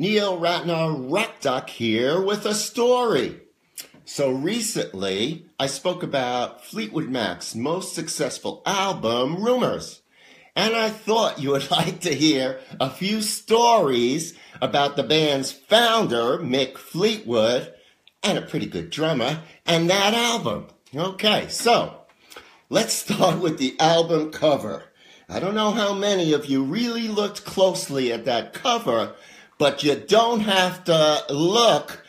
Neil Ratner Rat Duck here with a story. So recently, I spoke about Fleetwood Mac's most successful album, Rumors. And I thought you would like to hear a few stories about the band's founder, Mick Fleetwood, and a pretty good drummer, and that album. Okay, so let's start with the album cover. I don't know how many of you really looked closely at that cover, but you don't have to look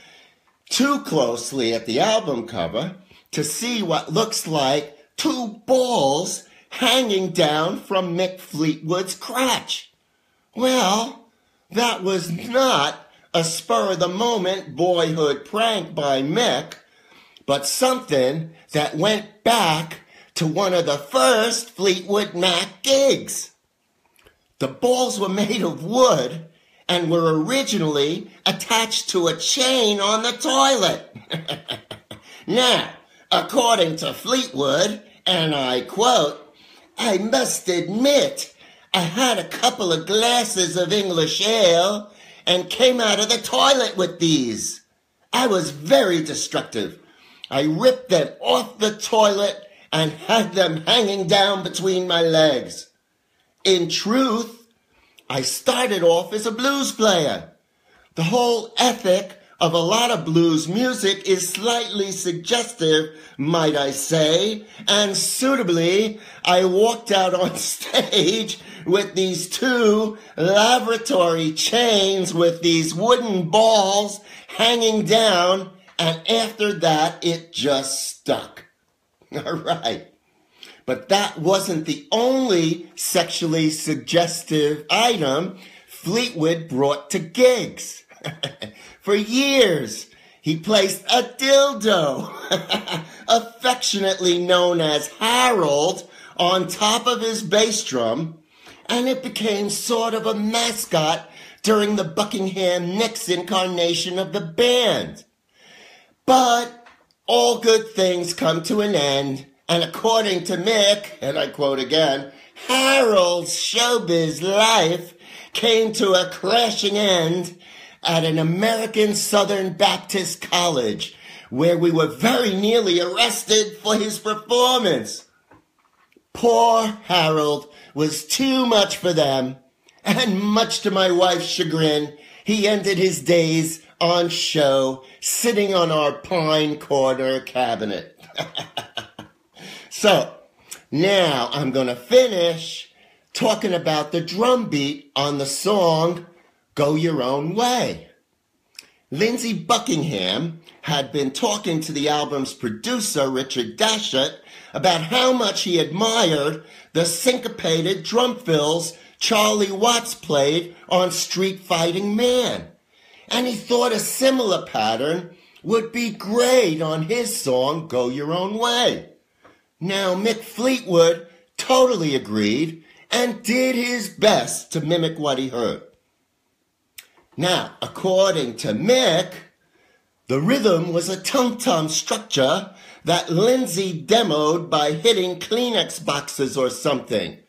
too closely at the album cover to see what looks like two balls hanging down from Mick Fleetwood's crotch. Well, that was not a spur-of-the-moment boyhood prank by Mick, but something that went back to one of the first Fleetwood Mac gigs. The balls were made of wood and were originally attached to a chain on the toilet. Now, according to Fleetwood, and I quote, "I must admit, I had a couple of glasses of English ale and came out of the toilet with these. I was very destructive. I ripped them off the toilet and had them hanging down between my legs. In truth, I started off as a blues player. The whole ethic of a lot of blues music is slightly suggestive, might I say, and suitably, I walked out on stage with these two laboratory chains with these wooden balls hanging down, and after that, it just stuck." All right. But that wasn't the only sexually suggestive item Fleetwood brought to gigs. For years, he placed a dildo, affectionately known as Harold, on top of his bass drum, and it became sort of a mascot during the Buckingham Nicks incarnation of the band. But all good things come to an end, and according to Mick, and I quote again, Harold's showbiz life came to a crashing end at an American Southern Baptist college, where we were very nearly arrested for his performance. Poor Harold was too much for them, and much to my wife's chagrin, he ended his days on show, sitting on our pine corner cabinet. So, now I'm going to finish talking about the drum beat on the song Go Your Own Way. Lindsey Buckingham had been talking to the album's producer, Richard Dashut, about how much he admired the syncopated drum fills Charlie Watts played on Street Fighting Man. And he thought a similar pattern would be great on his song, Go Your Own Way. Now, Mick Fleetwood totally agreed and did his best to mimic what he heard. Now, according to Mick, the rhythm was a tum-tum structure that Lindsey demoed by hitting Kleenex boxes or something.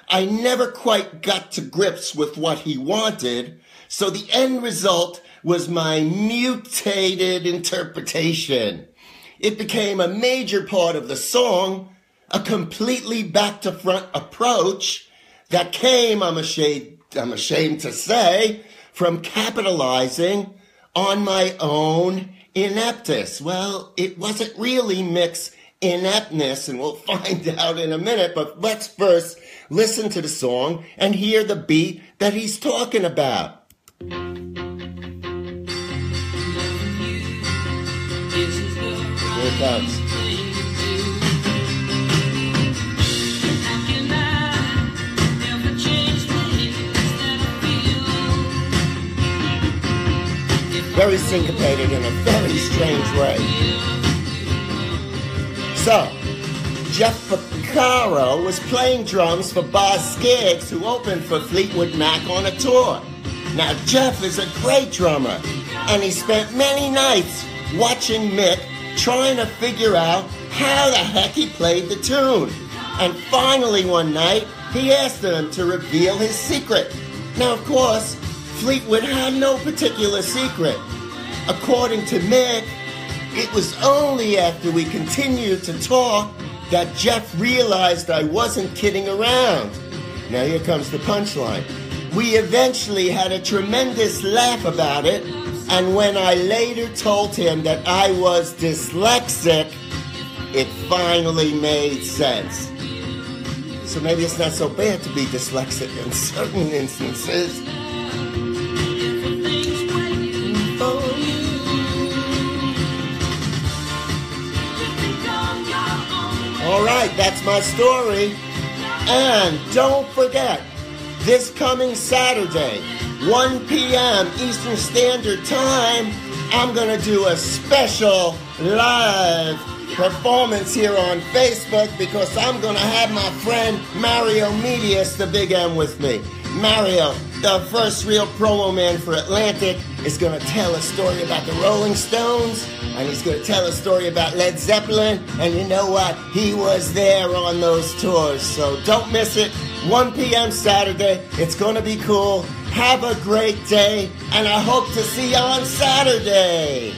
I never quite got to grips with what he wanted, so the end result was my mutated interpretation. It became a major part of the song, a completely back-to-front approach that came, I'm ashamed to say, from capitalizing on my own ineptness. Well, it wasn't really Mick's ineptness, and we'll find out in a minute, but let's first listen to the song and hear the beat that he's talking about. Here it comes. Very syncopated in a very strange way. So, Jeff Porcaro was playing drums for Boz Scaggs, who opened for Fleetwood Mac on a tour. Now, Jeff is a great drummer, and he spent many nights watching Mick trying to figure out how the heck he played the tune. And finally one night, he asked him to reveal his secret. Now, of course, Fleetwood had no particular secret. According to Mick, it was only after we continued to talk that Jeff realized I wasn't kidding around. Now here comes the punchline. We eventually had a tremendous laugh about it, and when I later told him that I was dyslexic, it finally made sense. So maybe it's not so bad to be dyslexic in certain instances. All right, that's my story. And don't forget, this coming Saturday, 1 p.m. Eastern Standard Time, I'm going to do a special live performance here on Facebook because I'm going to have my friend Mario Medious, the Big M, with me. Mario, the first real promo man for Atlantic, is going to tell a story about the Rolling Stones, and he's going to tell a story about Led Zeppelin, and you know what? He was there on those tours, so don't miss it. 1 p.m. Saturday. It's going to be cool. Have a great day, and I hope to see you on Saturday.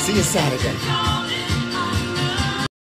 See you Saturday.